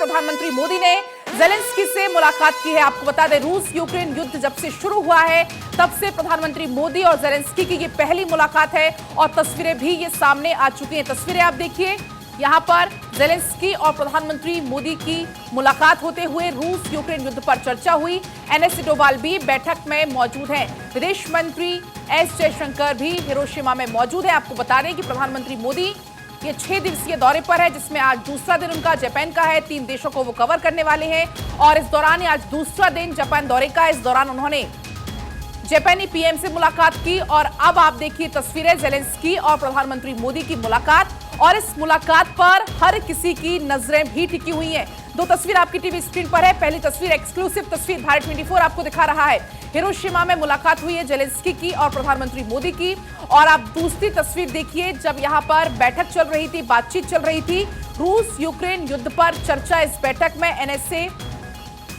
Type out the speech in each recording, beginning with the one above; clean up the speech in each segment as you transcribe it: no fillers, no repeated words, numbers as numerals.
प्रधानमंत्री मोदी ने जेलेंस्की से मुलाकात की है। आपको बता दें, रूस यूक्रेन युद्ध जब से शुरू हुआ है तब से प्रधानमंत्री मोदी और जेलेंस्की की ये पहली मुलाकात है और तस्वीरें भी ये सामने आ चुकी हैं। तस्वीरें आप देखिए, यहां पर जेलेंस्की और प्रधानमंत्री मोदी की मुलाकात होते हुए रूस यूक्रेन युद्ध पर चर्चा हुई। एनएस डोभाल भी बैठक में मौजूद हैं। विदेश मंत्री एस जयशंकर भी हिरोशिमा में मौजूद है। आपको बता दें कि प्रधानमंत्री मोदी ये 6 दिवसीय दौरे पर है, जिसमें आज दूसरा दिन उनका जापान का है। 3 देशों को वो कवर करने वाले हैं और इस दौरान आज दूसरा दिन जापान दौरे का। इस दौरान उन्होंने जापानी पीएम से मुलाकात की और अब आप देखिए तस्वीरें जेलेंस्की और प्रधानमंत्री मोदी की मुलाकात, और इस मुलाकात पर हर किसी की नजरें भी टिकी हुई हैं। 2 तस्वीर आपकी टीवी स्क्रीन पर है। पहली तस्वीर एक्सक्लूसिव तस्वीर भारत 24 आपको दिखा रहा है। हिरोशिमा में मुलाकात हुई है जेलेंस्की की और प्रधानमंत्री मोदी की। और आप दूसरी तस्वीर देखिए, जब यहां पर बैठक चल रही थी, बातचीत चल रही थी, रूस यूक्रेन युद्ध पर चर्चा। इस बैठक में एनएसए,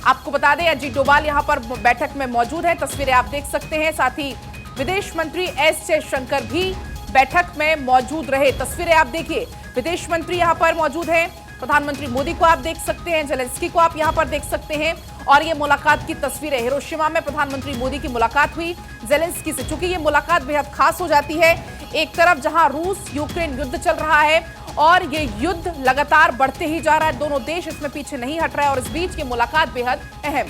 आपको बता दें अजीत डोभाल यहां पर बैठक में मौजूद है। तस्वीरें आप देख सकते हैं। साथ ही विदेश मंत्री एस जयशंकर भी बैठक में मौजूद रहे। तस्वीरें आप देखिए, विदेश मंत्री यहां पर मौजूद हैं। प्रधानमंत्री मोदी को आप देख सकते हैं, जेलेंस्की को आप यहां पर देख सकते हैं। और ये मुलाकात की तस्वीरें, हिरोशिमा में प्रधानमंत्री मोदी की मुलाकात हुई जेलेंस्की से। चूंकि ये मुलाकात बेहद खास हो जाती है, एक तरफ जहां रूस यूक्रेन युद्ध चल रहा है और ये युद्ध लगातार बढ़ते ही जा रहा है, दोनों देश इसमें पीछे नहीं हट रहे हैं और इस बीच ये मुलाकात बेहद अहम।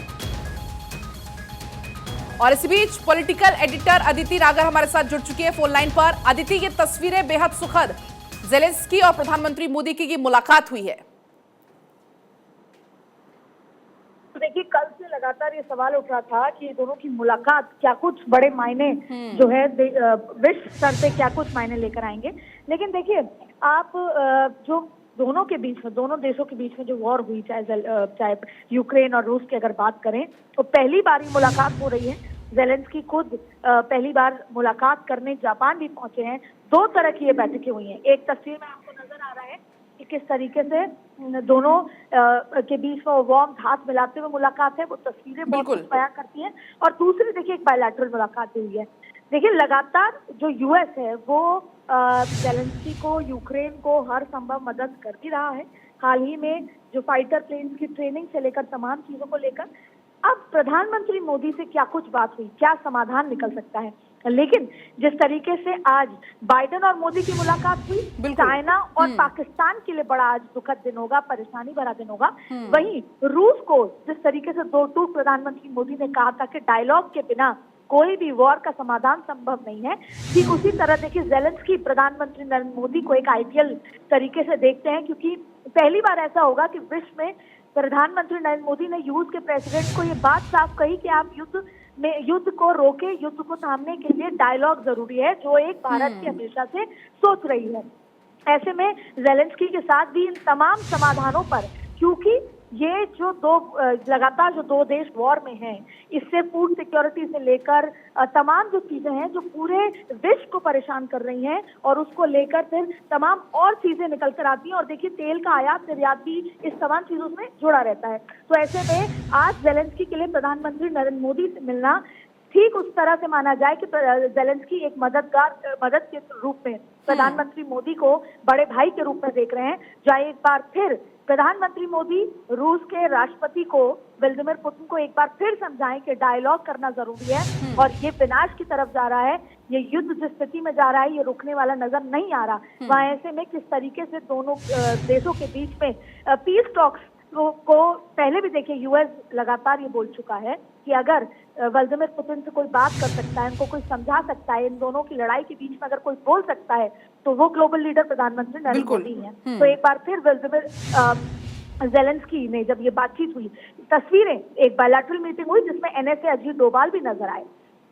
और इस बीच पॉलिटिकल एडिटर अदिति रागर हमारे साथ जुड़ चुकी है फोन लाइन पर। अदिति, ये तस्वीरें बेहद सुखद, जेलेंस्की और प्रधानमंत्री मोदी की ये मुलाकात हुई है। तो देखिए, कल से लगातार ये सवाल उठ रहा था कि दोनों की मुलाकात क्या कुछ बड़े मायने जो है विश्व स्तर पे क्या कुछ मायने लेकर आएंगे। लेकिन देखिए, आप जो दोनों के बीच में, दोनों देशों के बीच में जो वॉर हुई, चाहे यूक्रेन और रूस की अगर बात करें, तो पहली बार ही मुलाकात हो रही है। जेलेंस्की खुद पहली बार मुलाकात करने जापान भी पहुंचे हैं। 2 तरह की ये बैठकें हुई हैं। एक तस्वीर में आपको नजर आ रहा है कि किस तरीके से दोनों के बीच में वार्म हाथ मिलाते हुए मुलाकात है, वो तस्वीरें बहुत कुछ बयां करती हैं। और दूसरी देखिए, एक बायलैटरल मुलाकात भी हुई है। देखिए, लगातार जो यूएस है वो जेलेंस्की को, यूक्रेन को हर संभव मदद कर भी रहा है। हाल ही में जो फाइटर प्लेन्स की ट्रेनिंग से लेकर तमाम चीजों को लेकर अब प्रधानमंत्री मोदी से क्या कुछ बात हुई, क्या समाधान निकल सकता है। लेकिन जिस तरीके से आज बाइडेन और मोदी की मुलाकात हुई, चाइना और पाकिस्तान के लिए बड़ा आज दुखद दिन होगा, परेशानी भरा दिन होगा। वहीं रूस को जिस तरीके से 2 टूक प्रधानमंत्री मोदी ने कहा था कि डायलॉग के बिना कोई भी वॉर का समाधान संभव नहीं है, ठीक उसी तरह देखिए जेलेंस्की प्रधानमंत्री नरेंद्र मोदी को एक आइडियल तरीके से देखते हैं, क्योंकि पहली बार ऐसा होगा कि विश्व में प्रधानमंत्री नरेंद्र मोदी ने यूएस के प्रेसिडेंट को ये बात साफ कही कि आप युद्ध को रोके, युद्ध को थामने के लिए डायलॉग जरूरी है, जो एक भारत की हमेशा से सोच रही है। ऐसे में जेलेंस्की के साथ भी इन तमाम समाधानों पर, क्योंकि ये जो लगातार जो 2 देश वॉर में हैं, इससे फूड सिक्योरिटी से लेकर तमाम जो चीजें हैं जो पूरे विश्व को परेशान कर रही हैं, और उसको लेकर फिर तमाम और चीजें निकल कर आती हैं। और देखिए, तेल का आयात निर्यात भी इस तमाम चीजों में जुड़ा रहता है। तो ऐसे में आज जेलेंस्की के लिए प्रधानमंत्री नरेंद्र मोदी से मिलना ठीक उस तरह से माना जाए कि जेलेंस्की एक मदद के रूप में प्रधानमंत्री मोदी को बड़े भाई के रूप में देख रहे हैं। जहाँ एक बार फिर प्रधानमंत्री मोदी रूस के राष्ट्रपति को, व्लादिमीर पुतिन को एक बार फिर समझाएं कि डायलॉग करना जरूरी है और ये विनाश की तरफ जा रहा है, ये युद्ध जिस स्थिति में जा रहा है ये रुकने वाला नजर नहीं आ रहा। वहाँ ऐसे में किस तरीके से दोनों देशों के बीच में पीस टॉक्स को पहले भी देखिए, यूएस लगातार ये बोल चुका है कि अगर व्लादिमीर पुतिन से कोई बात कर सकता है, इनको कोई समझा सकता है, इन दोनों की लड़ाई के बीच में अगर कोई बोल सकता है, तो वो ग्लोबल लीडर प्रधानमंत्री नरेंद्र मोदी हैं। तो एक बार फिर व्लादिमीर जेलेंस्की ने जब ये बातचीत हुई, तस्वीरें, एक बायलैटरल मीटिंग हुई जिसमें एनएसए अजीत डोभाल भी नजर आए।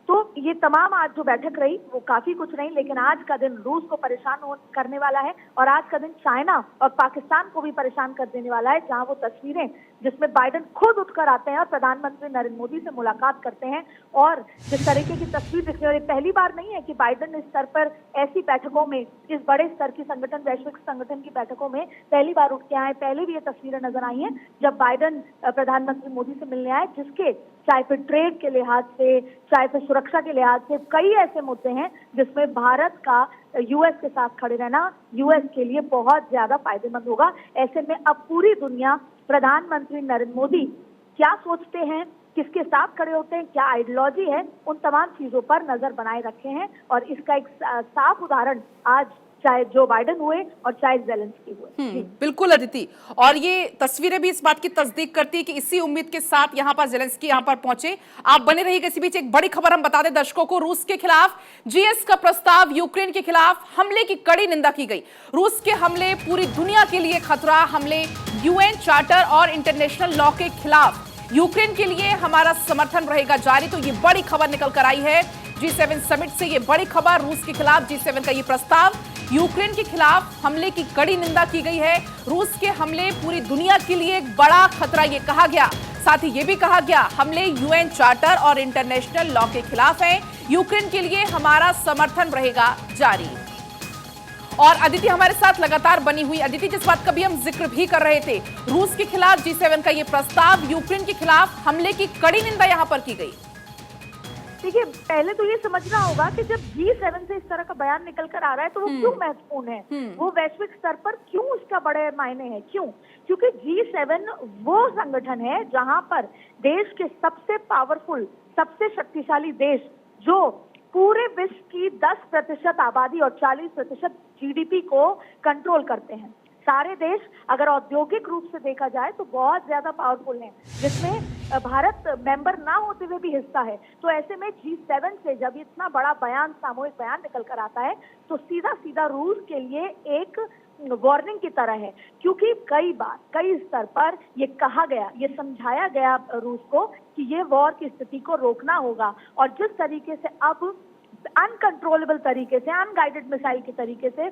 तो ये तमाम आज जो बैठक रही वो काफी कुछ नहीं, लेकिन आज का दिन रूस को परेशान करने वाला है और आज का दिन चाइना और पाकिस्तान को भी परेशान कर देने वाला है, जहां वो तस्वीरें जिसमें बाइडेन खुद उठकर आते हैं और प्रधानमंत्री नरेंद्र मोदी से मुलाकात करते हैं। और जिस तरीके की तस्वीर दिख रही है, पहली बार नहीं है कि बाइडेन इस स्तर पर ऐसी बैठकों में, इस बड़े स्तर की संगठन, वैश्विक संगठन की बैठकों में पहली बार उठ के आए। पहले भी ये तस्वीरें नजर आई हैं जब बाइडेन प्रधानमंत्री मोदी से मिलने आए, जिसके चाहे फिर ट्रेड के लिहाज से, चाहे फिर सुरक्षा के लिहाज से कई ऐसे मुद्दे हैं जिसमें भारत का यूएस के साथ खड़े रहना यूएस के लिए बहुत ज्यादा फायदेमंद होगा। ऐसे में अब पूरी दुनिया प्रधानमंत्री नरेंद्र मोदी क्या सोचते हैं, किसके साथ खड़े होते हैं, क्या आइडियोलॉजी है, उन तमाम चीजों पर नजर बनाए रखे हैं। और इसका एक साफ उदाहरण आज चाहे जो बाइडेन हुए और चाहे जेलेंस्की हुए। बिल्कुल अदिति, और ये तस्वीरें भी इस बात की तस्दीक करती है कि इसी उम्मीद के साथ यहाँ पर जेलेंस्की यहाँ पर पहुंचे। आप बने रहिएगा। इसी बीच एक बड़ी खबर हम बता दें दर्शकों को, रूस के खिलाफ जीएस का प्रस्ताव, यूक्रेन के खिलाफ हमले की कड़ी निंदा की गई। रूस के हमले पूरी दुनिया के लिए खतरा, हमले यूएन चार्टर और इंटरनेशनल लॉ के खिलाफ, यूक्रेन के लिए हमारा समर्थन रहेगा जारी। तो ये बड़ी खबर निकल कर आई है G7 समिट से, ये बड़ी खबर, रूस के खिलाफ G7 का ये प्रस्ताव, यूक्रेन के खिलाफ हमले की कड़ी निंदा की गई है। रूस के हमले पूरी दुनिया के लिए एक बड़ा खतरा ये कहा गया। साथ ही ये भी कहा गया हमले यूएन चार्टर और इंटरनेशनल लॉ के खिलाफ हैं, यूक्रेन के लिए हमारा समर्थन रहेगा जारी। और अदिति हमारे साथ लगातार बनी हुई। अदिति, जिस बात का भी हम जिक्र भी कर रहे थे, रूस के खिलाफ G7 का ये प्रस्ताव, यूक्रेन के खिलाफ हमले की कड़ी निंदा यहां पर की गई। देखिए, पहले तो ये समझना होगा कि जब G7 से इस तरह का बयान निकल कर आ रहा है तो वो क्यों महत्वपूर्ण है, वो वैश्विक स्तर पर क्यों उसका बड़े मायने हैं, क्यों? क्योंकि G7 वो संगठन है जहां पर देश के सबसे पावरफुल, सबसे शक्तिशाली देश, जो पूरे विश्व की 10% आबादी और 40% जीडीपी को कंट्रोल करते हैं। सारे देश अगर औद्योगिक रूप से देखा जाए तो बहुत ज्यादा पावरफुल हैं, जिसमें भारत मेंबर ना होते हुए भी हिस्सा है। तो ऐसे में G7 से जब इतना बड़ा बयान, सामूहिक बयान निकल कर आता है तो सीधा सीधा रूस के लिए एक वार्निंग की तरह है, क्योंकि कई बार कई स्तर पर ये कहा गया, ये समझाया गया रूस को कि ये वॉर की स्थिति को रोकना होगा। और जिस तरीके से अब अनकंट्रोलेबल तरीके से, अनगाइडेड मिसाइल के तरीके से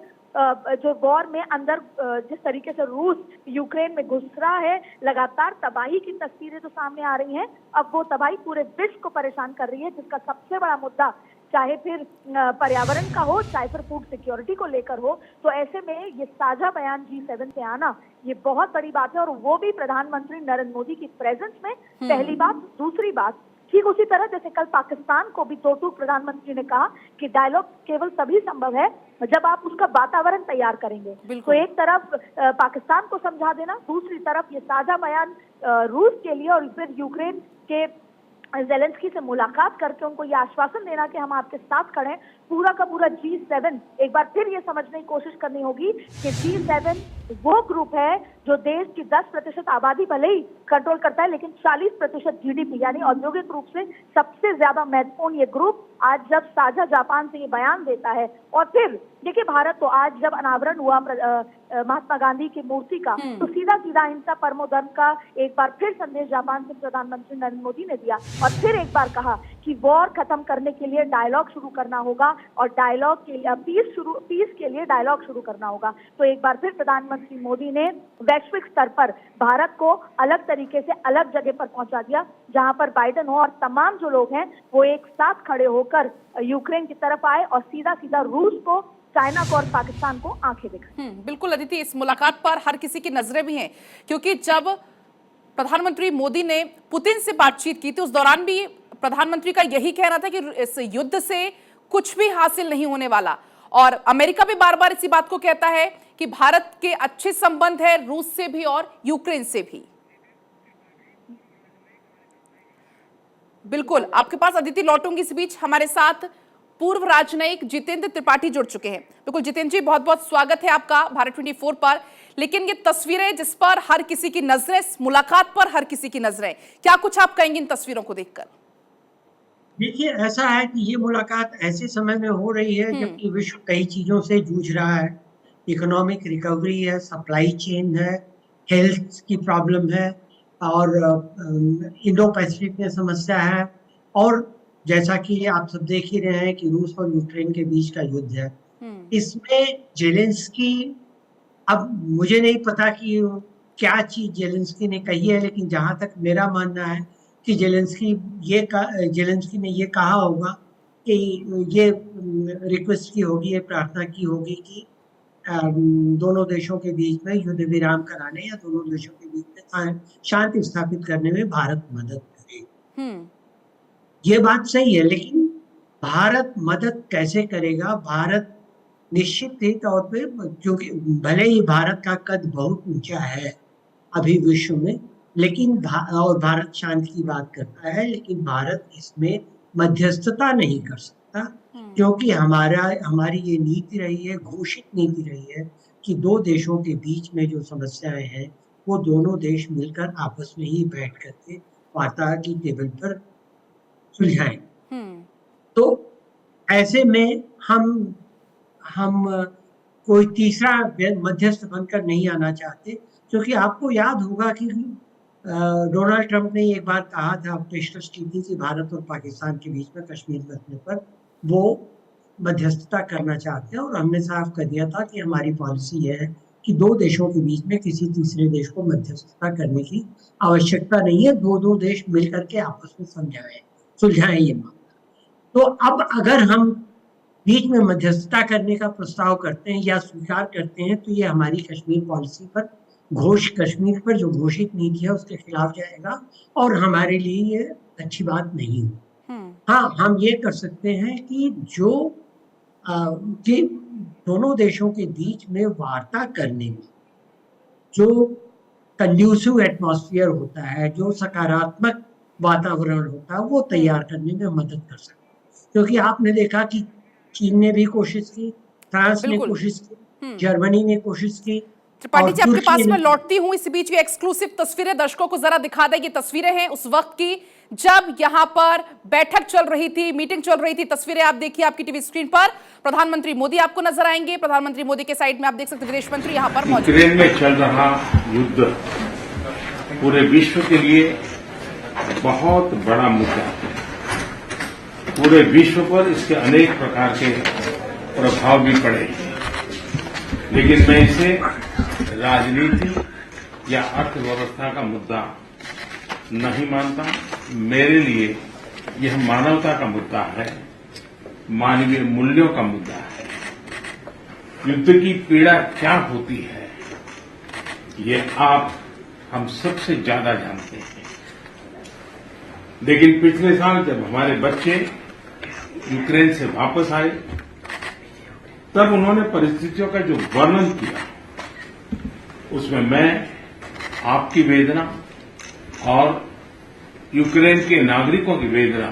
जो वॉर में अंदर जिस तरीके से रूस यूक्रेन में घुस रहा है, लगातार तबाही की तस्वीरें तो सामने आ रही हैं। अब वो तबाही पूरे विश्व को परेशान कर रही है, जिसका सबसे बड़ा मुद्दा चाहे फिर पर्यावरण का हो, चाहे फिर फूड सिक्योरिटी को लेकर हो। तो ऐसे में ये साझा बयान G7 से आना ये बहुत बड़ी बात है, और वो भी प्रधानमंत्री नरेंद्र मोदी की प्रेजेंस में, पहली बात। दूसरी बात, ठीक उसी तरह जैसे कल पाकिस्तान को भी टोटू प्रधानमंत्री ने कहा कि डायलॉग केवल तभी संभव है जब आप उसका वातावरण तैयार करेंगे। तो एक तरफ पाकिस्तान को समझा देना, दूसरी तरफ ये साझा बयान रूस के लिए, और फिर यूक्रेन के जेलेंस्की से मुलाकात करके उनको ये आश्वासन देना कि हम आपके साथ खड़े हैं। पूरा का पूरा G7 एक बार फिर ये समझने की कोशिश करनी होगी कि G7 वो ग्रुप है जो देश की 10% आबादी भले ही कंट्रोल करता है, लेकिन 40% जीडीपी, यानी औद्योगिक रूप से सबसे ज्यादा महत्वपूर्ण ये ग्रुप आज जब साझा जापान से ये बयान देता है। और फिर देखिए, भारत तो आज जब अनावरण हुआ महात्मा गांधी की मूर्ति का, तो सीधा सीधा अहिंसा परमो धर्म का एक बार फिर संदेश जापान से प्रधानमंत्री नरेंद्र मोदी ने दिया, और फिर एक बार कहा कि वॉर खत्म करने के लिए डायलॉग शुरू करना होगा, और डायलॉग के लिए पीस के लिए डायलॉग शुरू करना होगा। तो एक बार फिर प्रधानमंत्री मोदी ने वैश्विक स्तर पर भारत को अलग तरीके से अलग जगह पर पहुंचा दिया, जहां पर बाइडेन हो और तमाम जो लोग हैं वो एक साथ खड़े होकर यूक्रेन की तरफ आए और सीधा सीधा रूस को, चाइना को और पाकिस्तान को आंखें दिखाएं। बिल्कुल अदिति, इस मुलाकात पर हर किसी की नजरें भी हैं, क्योंकि जब प्रधानमंत्री मोदी ने पुतिन से बातचीत की थी उस दौरान भी प्रधानमंत्री का यही कहना था कि इस युद्ध से कुछ भी हासिल नहीं होने वाला। और अमेरिका भी बार बार इसी बात को कहता है कि भारत के अच्छे संबंध है रूस से भी और यूक्रेन से भी। बिल्कुल, आपके पास अदिति लौटूंगी। इस बीच हमारे साथ पूर्व राजनयिक जितेंद्र त्रिपाठी जुड़ चुके हैं। बिल्कुल जितेंद्र जी, बहुत बहुत स्वागत है आपका भारत 24 पर। लेकिन ये तस्वीरें जिस पर हर किसी की नजरें, इस मुलाकात पर हर किसी की नजरें, क्या कुछ आप कहेंगे इन तस्वीरों को देखकर? देखिए, ऐसा है कि ये मुलाकात ऐसे समय में हो रही है जबकि विश्व कई चीजों से जूझ रहा है। इकोनॉमिक रिकवरी है, सप्लाई चेन है, हेल्थ की प्रॉब्लम है, और इंडो पैसिफिक में समस्या है, और जैसा कि आप सब देख ही रहे हैं कि रूस और यूक्रेन के बीच का युद्ध है। इसमें जेलेंस्की, अब मुझे नहीं पता कि क्या चीज जेलेंस्की ने कही है, लेकिन जहां तक मेरा मानना है कि जेलेंस्की ने ये कहा होगा कि ये रिक्वेस्ट की होगी, ये प्रार्थना की होगी कि दोनों देशों के बीच में युद्ध विराम कराने या दोनों देशों के बीच में शांति स्थापित करने में भारत मदद करे। ये बात सही है, लेकिन भारत मदद कैसे करेगा? भारत निश्चित ही तौर पे, क्योंकि भले ही भारत का कद बहुत ऊंचा है अभी विश्व में, लेकिन और भारत शांति की बात करता है, लेकिन भारत इसमें मध्यस्थता नहीं कर सकता, क्योंकि हमारी ये नीति रही है, घोषित नीति रही है कि दो देशों के बीच में जो समस्याएं हैं वो दोनों देश मिलकर आपस में ही बैठ करके वार्ता की टेबल पर सुलझाएं। तो ऐसे में हम कोई तीसरा मध्यस्थ बनकर नहीं आना चाहते, क्योंकि आपको याद होगा कि डोनाल्ड ट्रंप ने एक बार कहा था, पेशकश की थी कि भारत और पाकिस्तान के बीच में कश्मीर मसले पर वो मध्यस्थता करना चाहते हैं, और हमने साफ कर दिया था कि हमारी पॉलिसी है कि दो देशों के बीच में किसी तीसरे देश को मध्यस्थता करने की आवश्यकता नहीं है, दो देश मिलकर के आपस में सुलझाएं ये मामला। तो अब अगर हम बीच में मध्यस्थता करने का प्रस्ताव करते हैं या स्वीकार करते हैं, तो ये हमारी कश्मीर पॉलिसी पर कश्मीर पर जो घोषित नीति है उसके खिलाफ जाएगा, और हमारे लिए ये अच्छी बात नहीं है। हाँ, हम ये कर सकते हैं कि कि दोनों देशों के बीच में वार्ता करने में जो कंड्यूसिव एटमॉस्फेयर होता है, जो सकारात्मक वातावरण होता है, वो तैयार करने में मदद कर सकते हैं। क्योंकि आपने देखा कि चीन ने भी कोशिश की, फ्रांस ने कोशिश की, जर्मनी ने कोशिश की। त्रिपाठी जी, आपके पास मैं लौटती हूं। इस बीच ये एक्सक्लूसिव तस्वीरें दर्शकों को जरा दिखा दें। ये तस्वीरें हैं उस वक्त की जब यहां पर बैठक चल रही थी, मीटिंग चल रही थी। तस्वीरें आप देखिए आपकी टीवी स्क्रीन पर। प्रधानमंत्री मोदी आपको नजर आएंगे। प्रधानमंत्री मोदी के साइड में आप देख सकते हैं विदेश मंत्री यहां पर मौजूद। यूक्रेन में चल रहा युद्ध पूरे विश्व के लिए बहुत बड़ा मुद्दा है। पूरे विश्व पर इसके अनेक प्रकार के प्रभाव भी पड़े, लेकिन मैं इसे राजनीति या अर्थव्यवस्था का मुद्दा नहीं मानता। मेरे लिए यह मानवता का मुद्दा है, मानवीय मूल्यों का मुद्दा है। युद्ध की पीड़ा क्या होती है ये आप हम सबसे ज्यादा जानते हैं, लेकिन पिछले साल जब हमारे बच्चे यूक्रेन से वापस आए तब उन्होंने परिस्थितियों का जो वर्णन किया उसमें मैं आपकी वेदना और यूक्रेन के नागरिकों की वेदना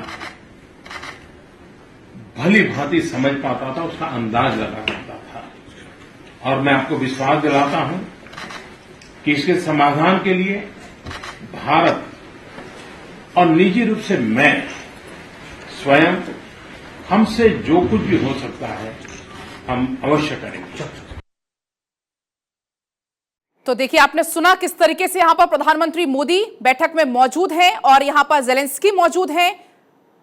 भली भांति समझ पाता था, उसका अंदाज लगा पाता था। और मैं आपको विश्वास दिलाता हूं कि इसके समाधान के लिए भारत और निजी रूप से मैं स्वयं हमसे जो कुछ भी हो सकता है हम अवश्य करेंगे। तो देखिए, आपने सुना किस तरीके से यहां पर प्रधानमंत्री मोदी बैठक में मौजूद हैं और यहां पर जेलेंस्की मौजूद हैं,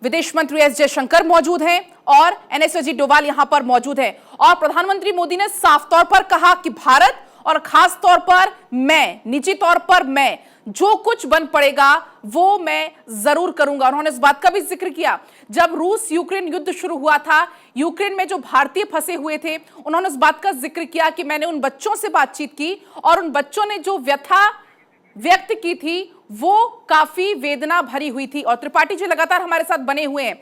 विदेश मंत्री एस जयशंकर मौजूद हैं और एनएसजी डोवाल यहां पर मौजूद हैं। और प्रधानमंत्री मोदी ने साफ तौर पर कहा कि भारत और खास तौर पर मैं, निजी तौर पर मैं, जो कुछ बन पड़ेगा वो मैं जरूर करूंगा। उन्होंने इस बात का भी जिक्र किया जब रूस यूक्रेन युद्ध शुरू हुआ था, यूक्रेन में जो भारतीय फंसे हुए थे, उन्होंने इस बात का जिक्र किया कि मैंने उन बच्चों से बातचीत की और उन बच्चों ने जो व्यथा व्यक्त की थी वो काफी वेदना भरी हुई थी। और त्रिपाठी जी लगातार हमारे साथ बने हुए हैं।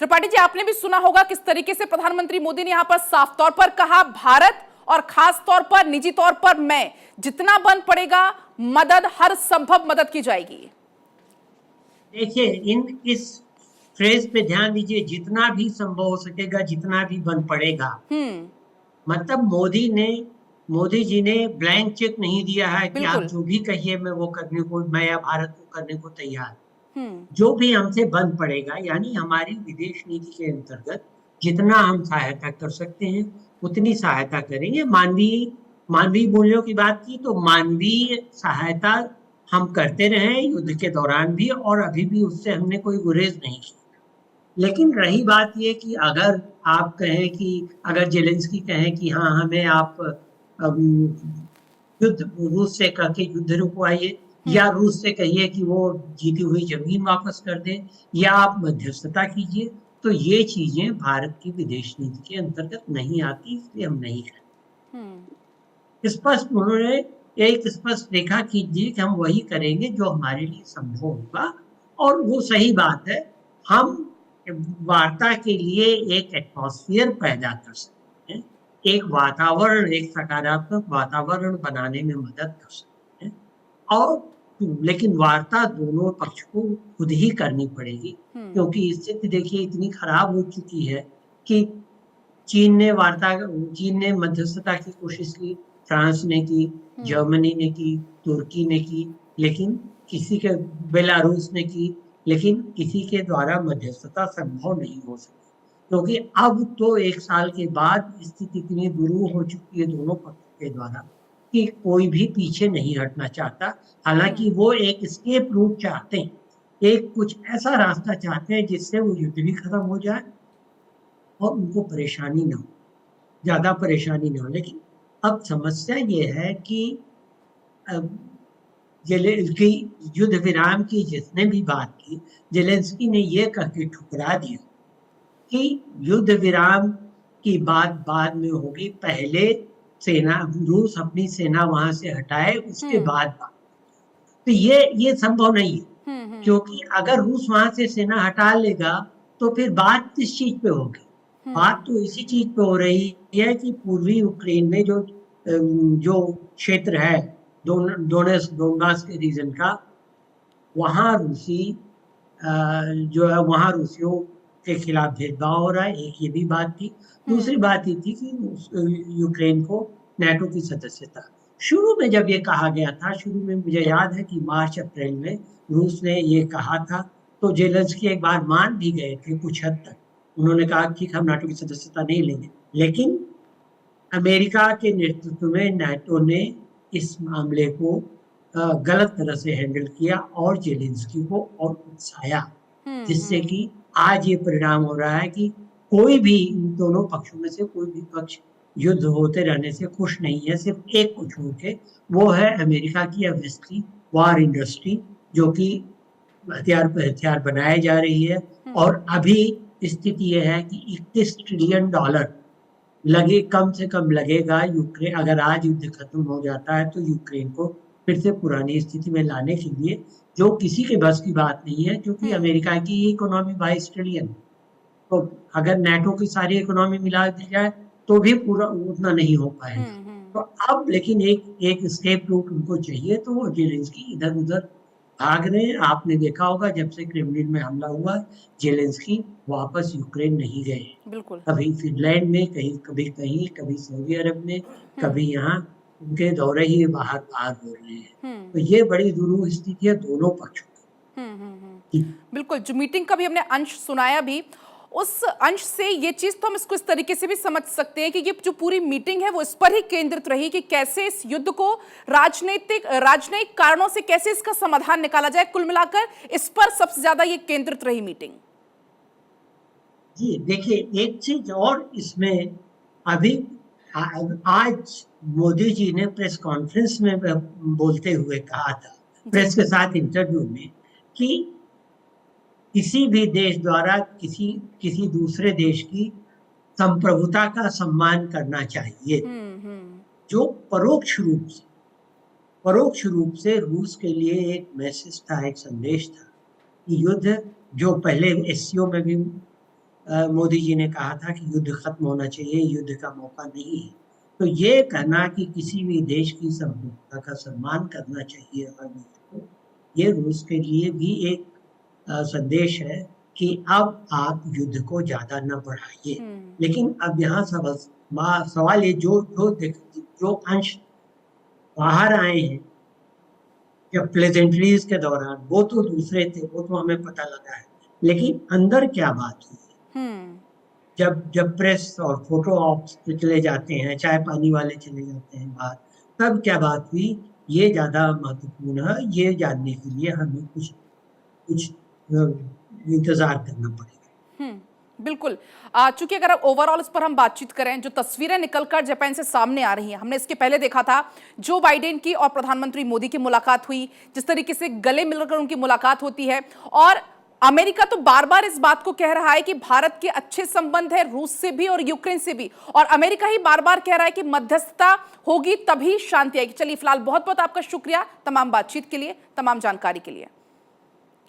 त्रिपाठी जी, आपने भी सुना होगा किस तरीके से प्रधानमंत्री मोदी ने यहां पर साफ तौर पर कहा भारत और खास तौर पर निजी तौर पर मैं, जितना बन पड़ेगा मदद, हर संभव मदद की जाएगी। देखिए, इस फ्रेज पे ध्यान दीजिए, जितना भी संभव हो सकेगा, जितना भी बन पड़ेगा। मतलब मोदी जी ने ब्लैंक चेक नहीं दिया है कि आप जो भी कहिए मैं या भारत को करने को तैयार। जो भी हमसे बन पड़ेगा, यानी हमारी विदेश नीति के अंतर्गत जितना हम सहायता कर सकते हैं उतनी सहायता करेंगे। मानवीय मूल्यों की बात की तो मानवीय सहायता हम करते रहे युद्ध के दौरान भी, और अभी भी उससे हमने कोई गुरेज नहीं की। लेकिन रही बात ये कि अगर आप कहें कि अगर जेलेंस्की कहें कि हाँ हमें आप रूस से कह के युद्ध रुकवाइए, या रूस से कहिए कि वो जीती हुई जमीन वापस कर दे, या आप मध्यस्थता कीजिए, तो ये चीजें भारत की विदेश नीति के अंतर्गत नहीं आती, इसलिए हम नहीं करें। स्पष्ट उन्होंने एक स्पष्ट रेखा खींची कि हम वही करेंगे जो हमारे लिए संभव होगा, और वो सही बात है। हम वार्ता के लिए एक एटमॉस्फेयर पैदा कर सकते हैं, एक वातावरण, एक सकारात्मक वातावरण बनाने में मदद कर सकते हैं, और लेकिन वार्ता दोनों पक्ष को खुद ही करनी पड़ेगी, क्योंकि स्थिति देखिए इतनी खराब हो चुकी है कि चीन ने मध्यस्थता की कोशिश की, फ्रांस ने की, जर्मनी ने की, तुर्की ने की, लेकिन किसी के बेलारूस ने की, लेकिन किसी के द्वारा मध्यस्थता संभव नहीं हो सकी, क्योंकि अब तो 1 साल के बाद स्थिति इतनी दुरूह हो चुकी है दोनों पक्षों के द्वारा कि कोई भी पीछे नहीं हटना चाहता। हालांकि वो एक एस्केप रूट चाहते हैं, एक कुछ ऐसा रास्ता चाहते हैं जिससे वो युद्ध भी खत्म हो जाए और उनको परेशानी ना हो, ज्यादा परेशानी ना हो। लेकिन अब समस्या ये है कि जेलेंस्की युद्ध विराम की जिसने भी बात की, जेलेंस्की ने ये कह के ठुकरा दिया कि युद्ध विराम की बात बाद में होगी, पहले रूस अपनी सेना वहां से हटाए, उसके बाद बात। तो ये संभव नहीं है, क्योंकि अगर रूस वहां से सेना हटा लेगा तो फिर बात किस चीज पे होगी? बात तो इसी चीज पे हो रही है कि पूर्वी यूक्रेन में जो क्षेत्र है डोनेट्स्क के रीजन का, वहां रूसियों के खिलाफ भेदभाव हो रहा है। एक ये भी बात थी। दूसरी बात ये थी कि यूक्रेन को नाटो की सदस्यता, शुरू में जब ये कहा गया था, शुरू में मुझे याद है कि मार्च अप्रैल में रूस ने ये कहा था, तो जेलेंस्की एक बार मान भी गए थे कुछ हद तक। उन्होंने कहा कि हम नाटो की सदस्यता नहीं लेंगे, लेकिन अमेरिका के नेतृत्व में नाटो ने इस मामले को गलत तरह से हैंडल किया और जेलेंस्की को और उकसाया, जिससे कि आज ये परिणाम हो रहा है कि कोई भी इन दोनों पक्षों में से कोई भी पक्ष युद्ध होते रहने से खुश नहीं है, सिर्फ एक को छोड़ के, वो है अमेरिका की वेस्टर्न वॉर इंडस्ट्री, जो कि हथियार पर हथियार बनाए जा रही है। और अभी स्थिति यह है कि $31 ट्रिलियन कम से कम लगेगा यूक्रेन, अगर आज युद्ध खत्म हो जाता है तो यूक्रेन को फिर से पुरानी स्थिति में लाने के लिए, जो किसी के बस की बात नहीं है, क्योंकि अमेरिका की इकोनॉमी 22 ट्रिलियन, तो अगर नाटो की सारी इकोनॉमी मिला दी जाए तो भी पूरा उतना नहीं हो पाएगा। तो अब लेकिन एक एस्केप रूट उनको चाहिए, तो वो जेलेंस्की इधर उधर भाग रहे हैं। आपने देखा होगा जब से क्रेमलिन में हमला हुआ, जेलेंस्की वापस यूक्रेन नहीं गए, बिल्कुल। कभी फिनलैंड में, कभी सऊदी अरब में, कभी यहाँ, उनके दौरे ही बाहर हो रहे हैं। तो ये बड़ी दुरूह स्थिति है दोनों पक्षों की। बिल्कुल, जो मीटिंग का भी हमने अंश सुनाया भी, उस अंश से ये चीज तो हम इसको इस तरीके से भी समझ सकते हैं कि ये जो पूरी मीटिंग है वो इस पर ही केंद्रित रही कि कैसे इस युद्ध को राजनयिक कारणों से कैसे इसका समाधान निकाला जाए। कुल मिलाकर इस पर सबसे ज्यादा ये केंद्रित रही मीटिंग। जी देखिए, एक चीज और इसमें, अभी आज मोदी जी ने प्रेस कॉन्फ्रेंस में बोलते हुए कहा था, प्रेस के साथ इंटरव्यू में, कि किसी भी देश द्वारा किसी दूसरे देश की संप्रभुता का सम्मान करना चाहिए। जो परोक्ष रूप से रूस के लिए एक मैसेज था, एक संदेश था कि युद्ध, जो पहले एससीओ में भी मोदी जी ने कहा था कि युद्ध खत्म होना चाहिए, युद्ध का मौका नहीं है। तो ये कहना कि किसी भी देश की संप्रभुता का सम्मान करना चाहिए हर देश को, ये रूस के लिए भी एक संदेश है कि अब आप युद्ध को ज्यादा न बढ़ाइए। लेकिन अब यहाँ सवाल ये, जो अंश बाहर आए हैं जब प्लेजेंटरीज के दौरान, वो तो दूसरे थे, वो तो हमें पता लगा है, लेकिन अंदर क्या बात हुई, जब प्रेस और फोटो ऑप्स चले जाते हैं, चाय पानी वाले चले जाते हैं बाहर, तब क्या बात हुई, ये ज्यादा महत्वपूर्ण है। ये जानने के लिए हमें कुछ इंतजार करना पड़ेगा। बिल्कुल। चूंकि अगर ओवरऑल इस पर हम बातचीत करें, जो तस्वीरें निकलकर जापान से सामने आ रही हैं, हमने इसके पहले देखा था जो बाइडेन की और प्रधानमंत्री मोदी की मुलाकात हुई, जिस तरीके से गले मिलकर उनकी मुलाकात होती है, और अमेरिका तो बार बार इस बात को कह रहा है कि भारत के अच्छे संबंध है रूस से भी और यूक्रेन से भी, और अमेरिका ही बार बार कह रहा है कि मध्यस्थता होगी तभी शांति आएगी। चलिए, फिलहाल बहुत बहुत आपका शुक्रिया तमाम बातचीत के लिए, तमाम जानकारी के लिए।